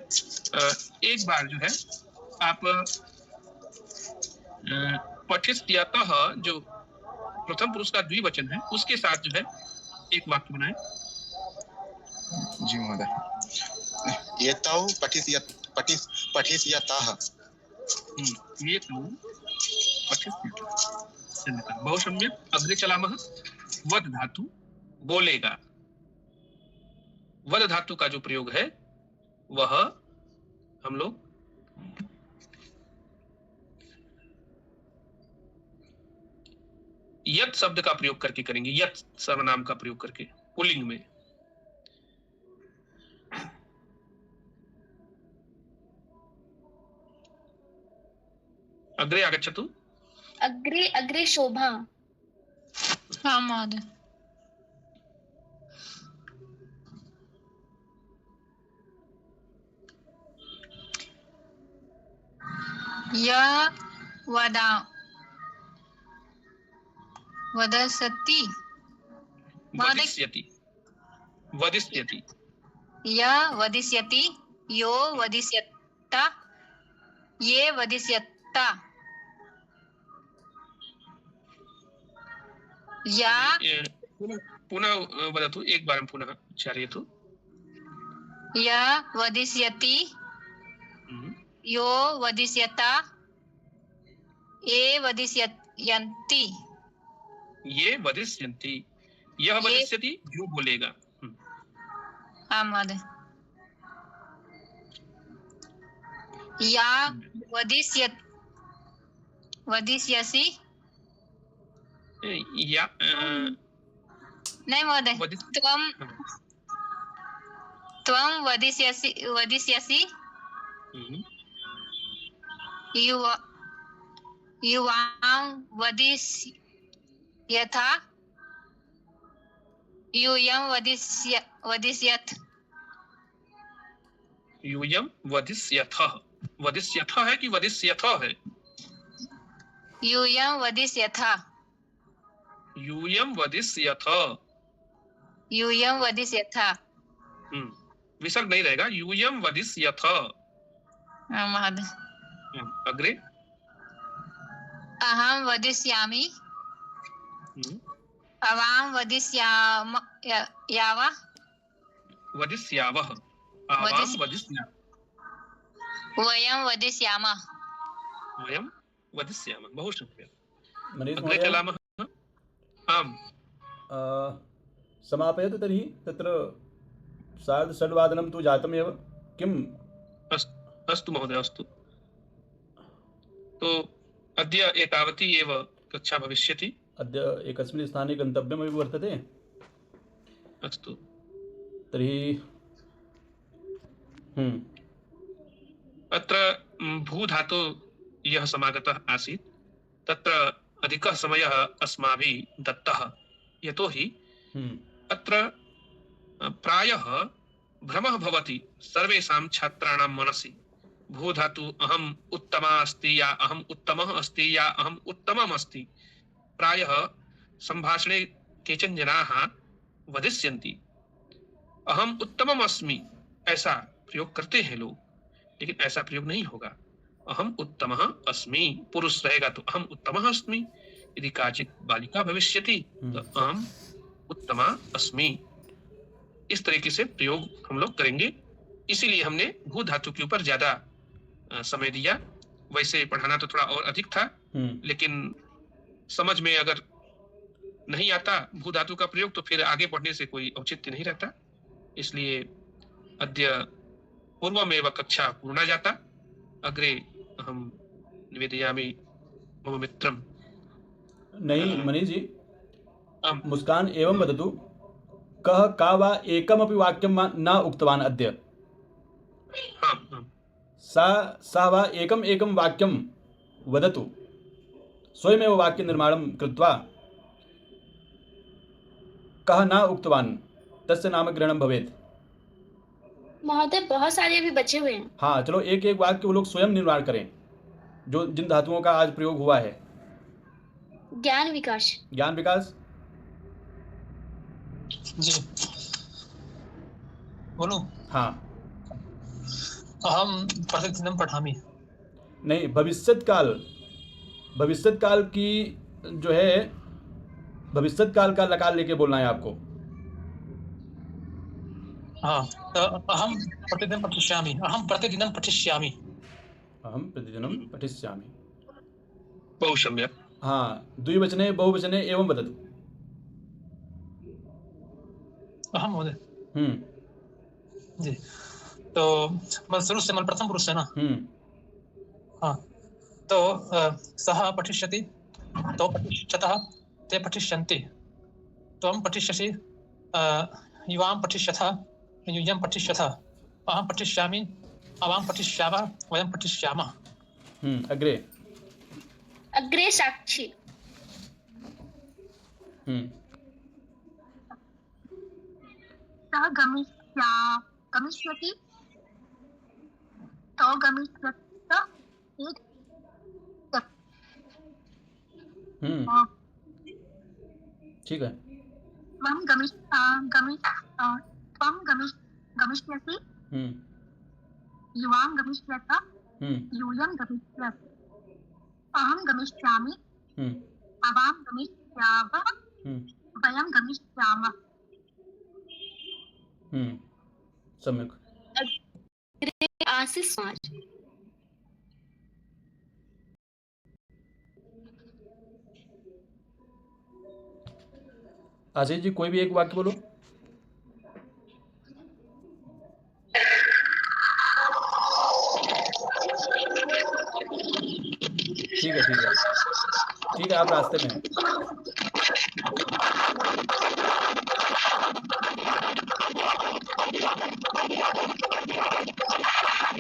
एक बार जो है आप पठिष्यतः जो प्रथम पुरुष का द्विवचन है उसके साथ जो है एक वाक्य बनाए। जी महोदय। एतौ पठिष्यतः। ये तो बहुत सम्यक। अग्रे चलामः। वद धातु बोलेगा। वद धातु का जो प्रयोग है वह हम लोग यत शब्द का प्रयोग करके करेंगे। यत सर्वनाम का प्रयोग करके पुल्लिंग में। अग्रे आगच्छतु। अग्रे अग्रे शोभा। हाँ महोदय। या वदसति वदिष्यति। वदिष्यति। या वदिष्यति यो वदिष्यता ये वदिष्यता या पुनः वदतु एकवारं पुनः उच्चारयतु। या वदिष्यति यो वदिष्यता ये वदिष्यन्ति। ये वदिष्यन्ति। यह वदिष्यति जो बोलेगा। हाँ महोदय। या वदिष्यसि। या नहीं महोदय। त्वं वदिष्यसि युवां वदिष्यथा यूयं वदिष्यथ। यूयं वदिष्यथः। वदिष्यथः है कि वदिष्यथ है? यूयं वदिष्यथा। यूयं वदिष्यथ। यूयं वदिष्यथा। विसर्ग नहीं रहेगा। यूयं वदिष्यथ। महोदय। अग्रे। अहं वदिष्यामि। अवां वदिष्यामः। वदिष्यावः। आवां वदिष्यामः। वयं वदिष्यामः। वयं वदिष्यामः। बहु सम्यक्। मनीष अग्रे महोदय, चलामः। आम्। समापयतु तर्हि। तत्र सार्धषड्वादनं तु जातमेव। किम्? अस्तु महोदय, अस्तु। तो अद्य एतावती एव कक्षा भविष्यति। अद्य एकस्मिन् स्थाने गन्तव्यमपि वर्तते। अस्तु तर्हि अत्र भूधातु यः समागतः आसीत् तत्र अधिकः समयः अस्माभिः दत्तः। यतोहि अत्र प्रायः भ्रमः भवति सर्वेषां छात्राणां मनसि। भूधातु अहम् उत्तमा अस्ति या अहम् उत्तमः अस्ति या अहम् उत्तमम् अस्ति। प्रायः संभाषणे केचन जनाः वदिष्यन्ति अहम् उत्तमम् अस्मि, ऐसा प्रयोग करते हैं लोग, लेकिन ऐसा प्रयोग नहीं होगा। अहम् उत्तमः अस्मि पुरुष रहेगा तो अहम् उत्तमः अस्मि, यदि काचित् बालिका भविष्यति तो अहम् उत्तमा अस्मि। इस तरीके से प्रयोग हम लोग करेंगे। इसीलिए हमने भू धातु के ऊपर ज्यादा समय दिया। वैसे पढ़ाना तो थोड़ा और अधिक था, लेकिन समझ में अगर नहीं आता भू धातु का प्रयोग तो फिर आगे पढ़ने से कोई औचित्य नहीं रहता। इसलिए अद्य पूर्वमेव कक्षा पूर्णा जाता। अग्रे अहं निवेदयामि मम मित्रं। नहीं मनीष जी, मुस्कान एवं वदतु, कः का वा एकमपि वाक्यं न उक्तवान् अद्य। सा वा एकं वाक्यं वदतु। स्वयमेव वाक्यनिर्माणं कृत्वा कः न उक्तवान् तस्य नामग्रहणं भवेत्। महोदय बहुत सारे अभी बचे हुए हैं। हाँ चलो, एक एक वाक्य वो लोग स्वयं निर्माण करें जो जिन धातुओं का आज प्रयोग हुआ है। ज्ञान विकास। ज्ञान विकास जी बोलो। हाँ। अहम प्रतिदिनं पठामि। नहीं, भविष्यत काल की जो है भविष्यत काल का लकार लेके बोलना है आपको। हाँ, अहम प्रतिदिनं पठिष्यामि, अहम प्रतिदिनं पठिष्यामि। अहम प्रतिदिनं पठिष्यामि। बहु सम्यक्। हाँ, द्विवचने बहुवचने एवं वदतु। अहम महोदय जी, तो शुरू से मतलब प्रथम पुरुष है ना। हाँ, तो सः पठिष्यति, तो पठिष्यतः, ते पठिष्यन्ति, त्वं पठिष्यसि, युवां पठिष्यथः, यूयं पठिष्यथः, अहं पठिष्यामि, आवां पठिष्यामः, वयं पठिष्यामः। अग्रे। अग्रे साक्षी। सः गमिष्यति, तो गमिष्यत, ठीक है। त्वं गमिष्यसि, युवां गमिष्यथ, यूयं गमिष्यत्, अहं गमिष्यामि, आवां गमिष्यावः, वयं गमिष्यामः। सम्यक्। अग्रे आसीत् समाज। आशीष जी कोई भी एक वाक्य बोलो। ठीक है ठीक है ठीक है, आप रास्ते में हैं।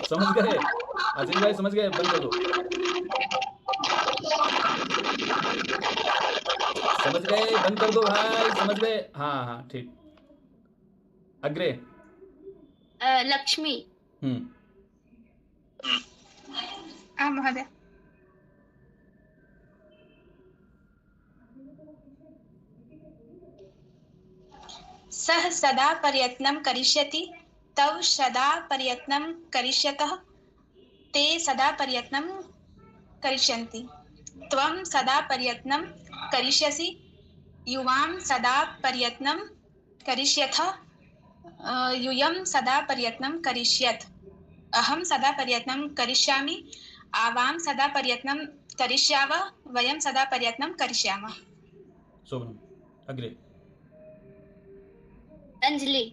समझ गए आशीष भाई, समझ गए? बंद कर दो। समझ गए? बंद कर दो भाई, समझ गए? हाँ हाँ ठीक। अग्रे। लक्ष्मी। महोदय। सः सदा प्रयत्नं करिष्यति, तौ सदा प्रयत्नं करिष्यतः, ते सदा प्रयत्नं करिष्यन्ति, त्वं सदा प्रयत्नं करिष्यसि, युवां सदा प्रयत्नं करिष्यथः, यूयं सदा प्रयत्नं करिष्यत्, अहं सदा प्रयत्नं करिष्यामि, आवां सदा प्रयत्नं करिष्यावः, वयं सदा प्रयत्नं करिष्यामः। शोभनम। अग्रे। अंजलि।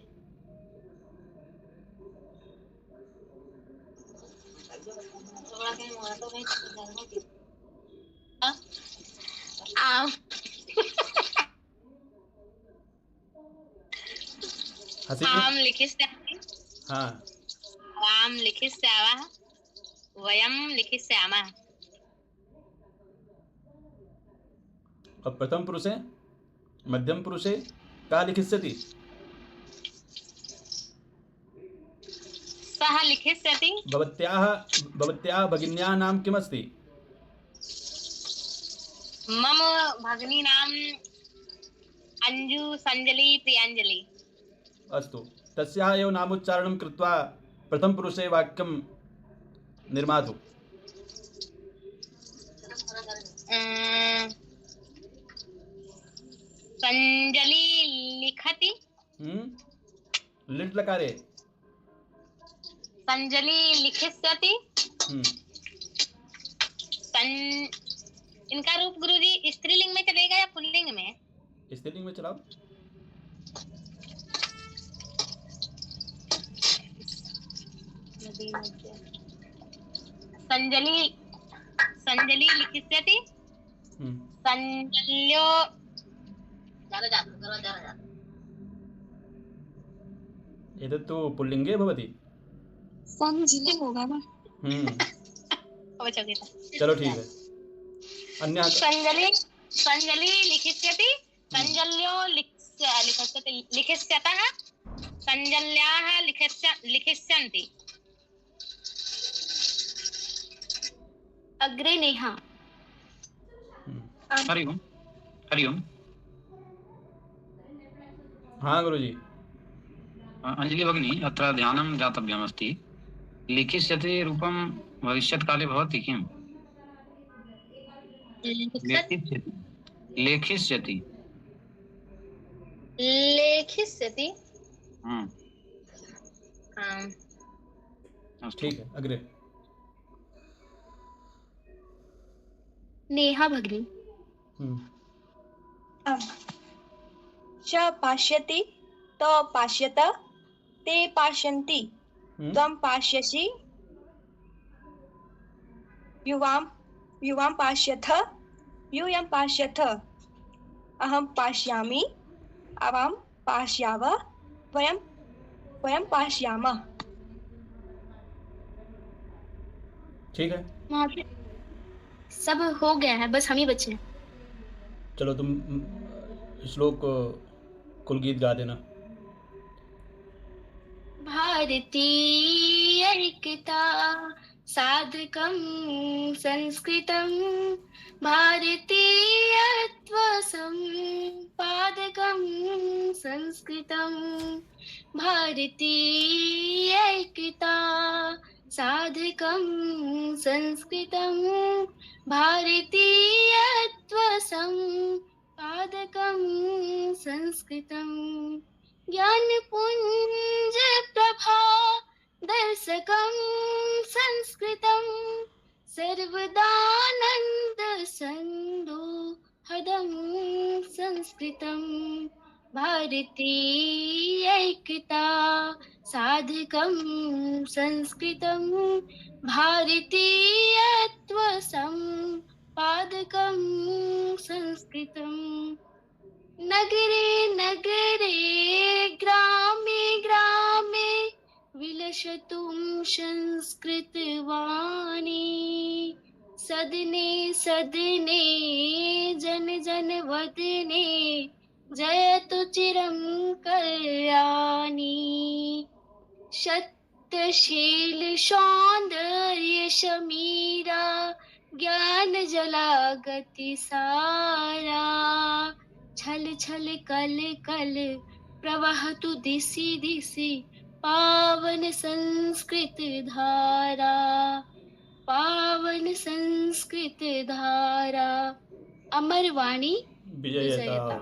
आम लिखिष्यामि, हाँ, आवां लिखिष्यावः, वयं लिखिष्यामः। अब प्रथम पुरुषे, मध्यम पुरुषे का लिखिष्यति? सः लिखिष्यति। भवत्याः भगिन्याः नाम किमस्ति? मम भगिनी नाम अंजु, संजलि, प्रियांजलि। अस्तु, तस्याः एव नामोच्चारणं कृत्वा प्रथम पुरुषे वाक्यं निर्मातु। संजलि लिखति। लिट् लकारे। संजलि लिखिष्यति। इनका रूप गुरुजी स्त्रीलिंग में चलेगा या पुल्लिंग में? स्त्रीलिंग में चलाओ। संजलि लिखिष्यति। संजल्यो एतत्तु पुल्लिंगे भवति। संजलि होगा ना। चलो ठीक है। अन्य संजलि लिखिष्यति। संजल्यो लिखिष्यतः। संजल्याः लिखिष्यन्ति। अग्रे नेहा। हरि ओम। हरि ओम। हाँ गुरुजी। अंजलि भगिनी, अत्र ध्यानं दातव्यमस्ति। लिखिष्यति रूपं भविष्यत्काले भवति किम्? लेखिष्यति। लेखिष्यति ठीक है, अग्रे। नेहा भगिनी। च पाश्यति त पाश्यत ते पाश्यन्ति त्वं पाश्यसि युवां पाश्यथ यूयं पाश्यथ अहं पाश्यामि आवां पाश्याव वयं पाश्यामः। ठीक है, वहाँ पे सब हो गया है, बस हम ही बचे हैं। चलो तुम श्लोक कुलगीत गा देना। भारतीय एकता साधकं संस्कृतं भारतीयत्व संपादकं संस्कृतं भारतीय एकता साधकं संस्कृतं भारतीयत्व संपादकं संस्कृतं ज्ञानपुञ्ज प्रभा दर्शकं संस्कृतं सर्वदानन्द सन्दोहदं संस्कृतं भारतीय एकता साधकं संस्कृतं भारतीयत्व संपादकं संस्कृतं नगरे नगरे ग्रामे ग्रामे विलसतुं संस्कृतवाणी सदने सदने जन जन वदने जयतु चिरं कल्याणी सत्यशील सौन्दर्य समीरा ज्ञान जला गति सारा छल छल कल कल प्रवहतु दिशि दिशि पावन संस्कृत धारा पावन संस्कृत धारा अमरवाणी विजयता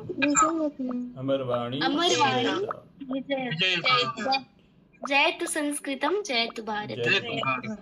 अमरवाणी अमरवाणी विजयता। जयतु संस्कृतम जयतु भारत। जय भारत।